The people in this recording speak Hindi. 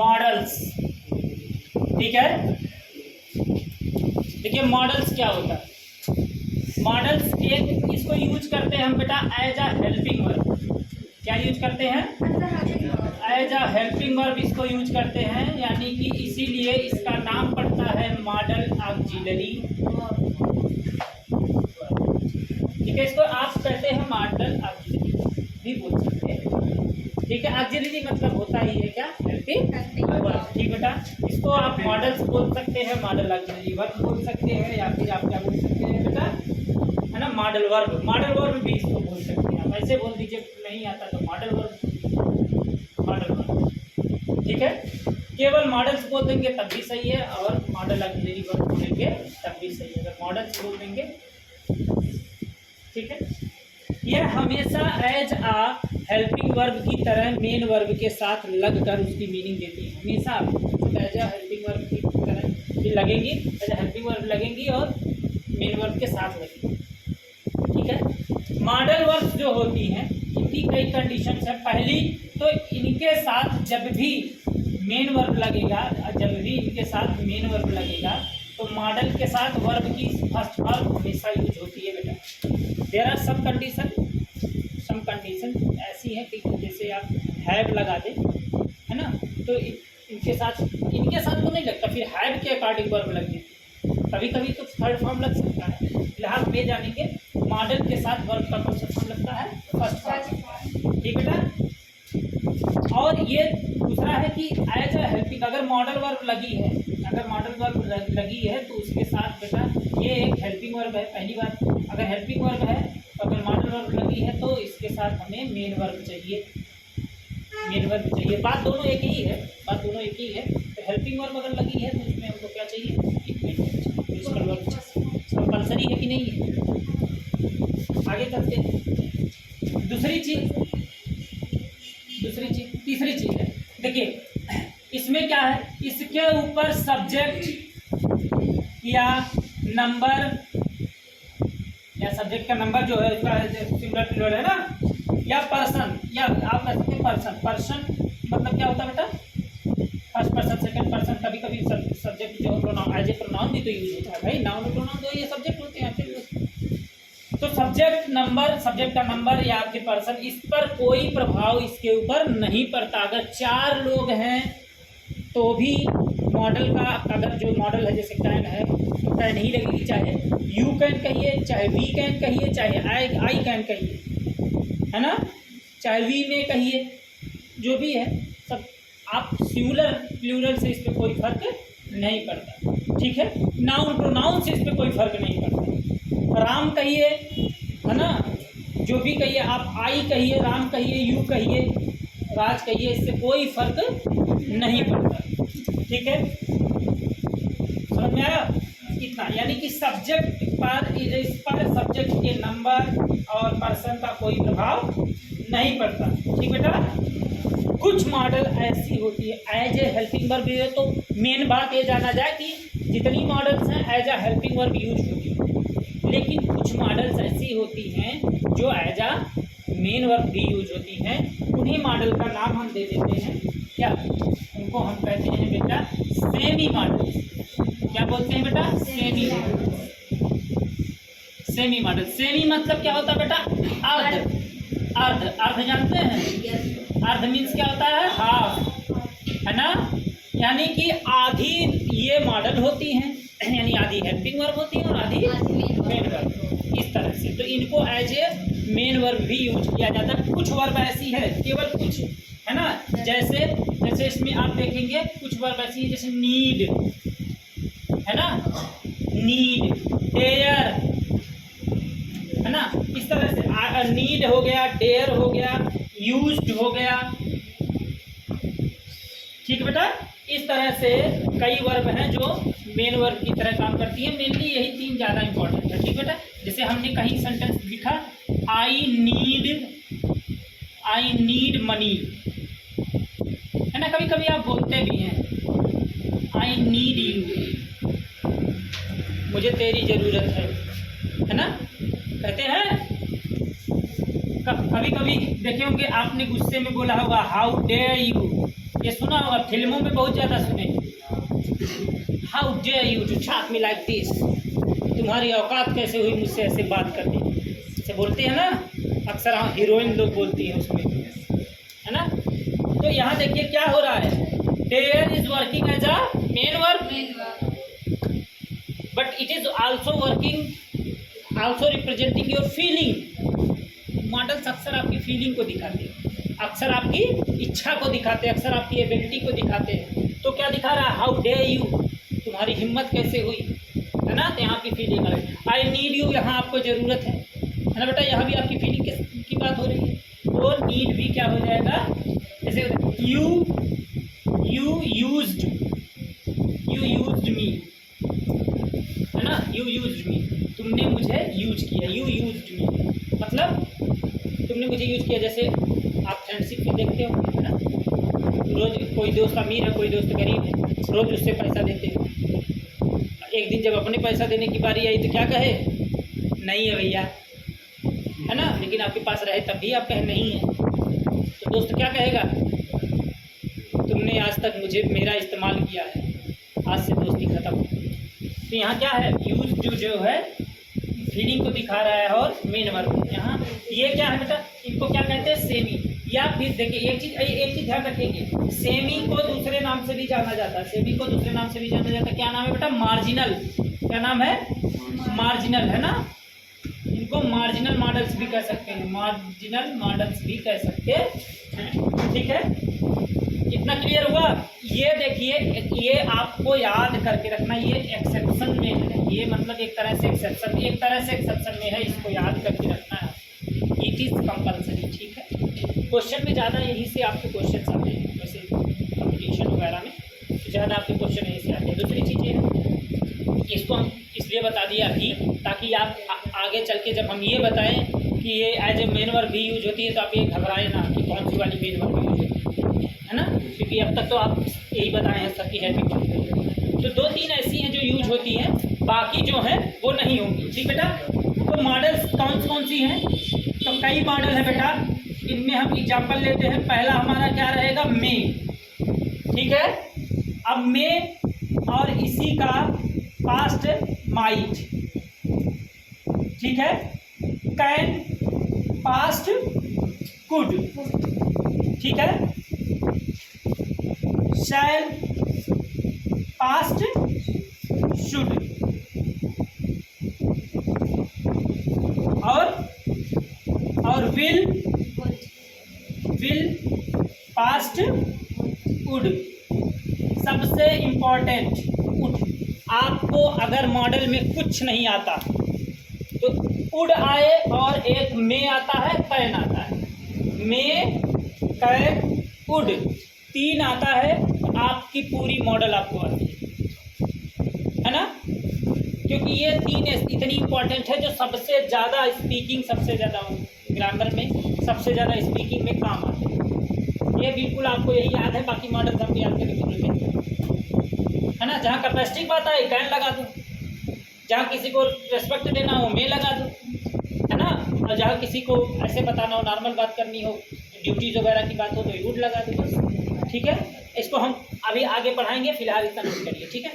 मॉडल्स। ठीक है, देखिए मॉडल्स क्या होता है। मॉडल्स एक इसको यूज करते हैं हम बेटा एज अ हेल्पिंग वर्ब। क्या यूज करते हैं? एज अ हेल्पिंग वर्ब इसको यूज करते हैं, यानी कि इसीलिए इसका नाम पड़ता है मॉडल ऑक्सिलरी। ठीक है, इसको आप कहते हैं मॉडल ऑक्सिलरी भी बोल सकते हैं। ठीक है, ऑक्सिलरी मतलब होता ही है क्या? Helping verb. ठीक बेटा, इसको आप मॉडल्स बोल सकते हैं, मॉडल ऑक्सिलरी वर्ब बोल सकते हैं, या फिर आप क्या बोल सकते हैं बेटा, है ना, मॉडल वर्ब। मॉडल वर्ब भी इसको बोल सकते हैं आप, ऐसे बोल दीजिए, नहीं आता तो मॉडल वर्ब, मॉडल वर्ब। ठीक है, केवल मॉडल्स बोल देंगे तब भी सही है, और मॉडल ऑक्सिलरी वर्ब बोलेंगे तब भी सही है, अगर मॉडल्स बोल देंगे। ठीक है, यह हमेशा एज आ हेल्पिंग वर्ब की तरह मेन वर्ब के साथ लगकर उसकी मीनिंग देती है। हमेशा एज आ हेल्पिंग वर्ब की तरह ये लगेंगी, एज आ हेल्पिंग वर्ब लगेंगी और मेन वर्ब के साथ लगेंगी। ठीक है, मॉडल वर्ब्स जो होती हैं इनकी कई कंडीशंस है। पहली तो इनके साथ जब भी मेन वर्ब लगेगा, जब भी इनके साथ मेन वर्ब लगेगा तो मॉडल के साथ वर्ब की फर्स्ट फॉर्म हमेशा यूज होती है बेटा। देयर आर सम कंडीशन ऐसी है कि जैसे आप हैव लगा दें, है ना, तो इनके साथ तो नहीं लगता, फिर हैव के अकॉर्डिंग वर्ब लगती है। कभी कभी तो थर्ड फॉर्म लग सकता है। फिलहाल में जानेंगे मॉडल के साथ वर्ब का कौन सा फॉर्म लगता है? First form. ठीक बेटा, और ये दूसरा है कि एज अ हेल्पिंग, अगर मॉडल वर्ब लगी है, तो उसके साथ बेटा ये एक हेल्पिंग वर्ब है। पहली बात, अगर हेल्पिंग वर्ब है तो अगर मॉडल वर्ब लगी है तो इसके साथ हमें मेन वर्ब चाहिए, बात दोनों एक ही है, तो हेल्पिंग वर्ब अगर लगी है तो उसमें हमको क्या चाहिए? प्रिंसिपल वर्ब कंपल्सरी है कि नहीं है? आगे चलते हैं। तीसरी चीज है, देखिए इसमें क्या है, इसके ऊपर सब्जेक्ट या नंबर, या सब्जेक्ट का नंबर जो है उसका सिंगुलर प्लूरल है ना, या पर्सन, या आप कह सकते हैं पर्सन मतलब क्या होता है बेटा? First person, second person. कभी कभी सब्जेक्ट जो प्रोनाउन एज ए प्रोनाउन भी तो यूज होता है भाई, नाउन और प्रोनाउन तो ये सब्जेक्ट होते हैं। तो सब्जेक्ट का नंबर या फिर पर्सन, इस पर कोई प्रभाव इसके ऊपर नहीं पड़ता। अगर 4 लोग हैं तो भी मॉडल का, अगर जो मॉडल है जैसे कैन है तो कैन ही लगेगी, चाहे यू कैन कहिए, चाहे वी कैन कहिए, चाहे आई कैन कहिए, है ना, चाहे वी में कहिए, जो भी है सब आप सिंगुलर प्लूरल से इस पर कोई फर्क नहीं पड़ता। ठीक है, नाउन प्रोनाउन से इस पर कोई फर्क नहीं पड़ता। राम कहिए, है ना, जो भी कहिए आप, आई कहिए, राम कहिए, यू कहिए, राज कहिए, इससे कोई फर्क नहीं पड़ता। ठीक है, समझ में आया? इतना, यानी कि सब्जेक्ट पर, इस पर सब्जेक्ट के नंबर और पर्सन का कोई प्रभाव नहीं पड़ता। ठीक बेटा, कुछ मॉडल ऐसी होती है एज ए हेल्पिंग वर्ब है, तो मेन बात ये जाना जाए कि जितनी मॉडल्स हैं as a helping verb use होती है, लेकिन कुछ मॉडल्स ऐसी होती हैं जो एज अ मेन वर्ब भी यूज होती हैं। उन्हीं मॉडल का नाम हम दे देते हैं क्या? उनको हम कहते हैं बेटा सेमी मॉडल। क्या बोलते हैं बेटा? Semi model. सेमी मतलब क्या होता है बेटा? अर्ध जानते हैं? अर्ध मीन्स क्या होता है? हाफ, है ना, यानी कि आधी ये मॉडल होती हैं, यानी आधी हेल्पिंग वर्ब होती है और आधी मेन वर्ब, इस तरह से। तो इनको एज ए मेन वर्ब भी यूज किया जाता है। कुछ वर्ब ऐसी है, केवल कुछ, है ना, जैसे इसमें आप देखेंगे कुछ वर्ब ऐसी है जैसे नीड, है ना, नीड, डेयर, है ना, इस तरह से नीड हो गया, डेयर हो गया, यूज्ड हो गया। ठीक बेटा, इस तरह से कई वर्ब हैं जो मेन वर्ब की तरह काम करती है। मेनली यही 3 ज़्यादा इंपॉर्टेंट है। ठीक बेटा, जैसे हमने कहीं सेंटेंस लिखा, आई नीड मनी, है ना, कभी कभी आप बोलते भी हैं आई नीड यू, मुझे तेरी ज़रूरत है ना, कहते हैं। कभी कभी देखे होंगे आपने गुस्से में बोला होगा हाउ डेयर यू, ये सुना होगा, फिल्मों में बहुत ज़्यादा सुने। How dare you to talk me like this, तुम्हारी औकात कैसे हुई मुझसे ऐसे बात करनी, ऐसे बोलते हैं ना अक्सर। हाँ, हीरोइन लोग बोलती हैं उसमें, है ना। तो यहाँ देखिए क्या हो रहा है, dare is working as a main verb, but it is also working, also representing your feeling. Modals अक्सर आपकी फीलिंग को दिखाते हैं, अक्सर आपकी इच्छा को दिखाते हैं, अक्सर आपकी एबिलिटी को दिखाते हैं। तो क्या दिखा रहा है, हाउ डे यू, तुम्हारी हिम्मत कैसे हुई, है ना। तो यहाँ की फीलिंग है। आई नीड यू, यहाँ आपको ज़रूरत है ना बेटा, यहाँ भी आपकी फीलिंग की बात हो रही है। तो नीड भी क्या हो जाएगा, जैसे यू यूज्ड मी, है ना। यू यूज्ड मी, तुमने मुझे यूज किया। यू यूज्ड मी मतलब तुमने मुझे यूज किया। जैसे आप फ्रेंडशिप में देखते हो, है ना, रोज कोई दोस्त अमीर है, कोई दोस्त गरीब है, रोज उससे पैसा देते हो। एक दिन जब अपने पैसा देने की बारी आई तो क्या कहे, नहीं है भैया, है ना। लेकिन आपके पास रहे तब भी आप कहे नहीं है, तो दोस्त क्या कहेगा, तुमने आज तक मुझे मेरा इस्तेमाल किया है, आज से दोस्ती खत्म। तो यहाँ क्या है, यूज जो है फीलिंग को दिखा रहा है, और मेन वर्ब यहाँ ये क्या है बेटा, इनको क्या कहते हैं, सेमी। या फिर देखिए एक चीज़ ध्यान रखेंगे, सेमी को दूसरे नाम से भी जाना जाता है, सेमी को दूसरे नाम से भी जाना जाता है। क्या नाम है बेटा, मार्जिनल। क्या नाम है, मार्जिनल, है ना। इनको मार्जिनल मॉडल्स भी कह सकते हैं, मार्जिनल मॉडल्स भी कह सकते हैं, ठीक है। इतना क्लियर हुआ। ये देखिए, ये आपको याद करके रखना, ये एक्सेप्शन में है, ये मतलब एक तरह से एक्सेप्शन में है, इसको याद करके रखना है। इट इज़ कंपल्सरी, ठीक है। क्वेश्चन में ज़्यादा यही से आपके क्वेश्चन आते हैं, वैसे कंपटीशन वगैरह में ज़्यादा आपके क्वेश्चन यही से आते हैं। दूसरी चीज़ ये है, इसको हम इसलिए बता दिया अभी, ताकि आप आगे चल के जब हम ये बताएं कि ये एज ए मेन वर्ब भी यूज होती है, तो आप ये घबराए ना कि कौन सी वाली मेन वर्ब यूज होती है ना, क्योंकि अब तक तो आप यही बताए हैं सर की है भी कौन। तो 2-3 ऐसी हैं जो यूज होती हैं, बाकी जो हैं वो नहीं होंगी, ठीक बेटा। तो मॉडल्स कौन सी हैं, तो कई मॉडल है बेटा। इनमें हम एग्जाम्पल लेते हैं। पहला हमारा क्या रहेगा, मे, ठीक है। अब मे और इसी का पास्ट माइट, ठीक है। कैन पास्ट कुड, ठीक है। शैल पास्ट शुड, और विल पास्ट वुड। सबसे इम्पोर्टेंट, वुड। आपको अगर मॉडल में कुछ नहीं आता तो वुड आए, और एक मे आता है, कैन आता है। मे, कैन, वुड 3 आता है, आपकी पूरी मॉडल आपको आती है ना। क्योंकि ये 3 इतनी इम्पोर्टेंट है, जो सबसे ज़्यादा स्पीकिंग, सबसे ज़्यादा ग्रामर में सबसे ज़्यादा स्पीकिंग में काम आते हैं। ये बिल्कुल आपको यही याद है, बाकी मॉडल हम याद करके भूल गए, है ना। जहाँ कैपेसिटी बात आए कैन लगा दो, जहाँ किसी को रेस्पेक्ट देना हो मे लगा दो, है ना। और जहाँ किसी को ऐसे बताना हो, नॉर्मल बात करनी हो, ड्यूटीज़ वगैरह की बात हो, तो वुड लगा दो बस, ठीक है। इसको हम अभी आगे पढ़ाएंगे, फिलहाल इतना नोट करिए, ठीक है।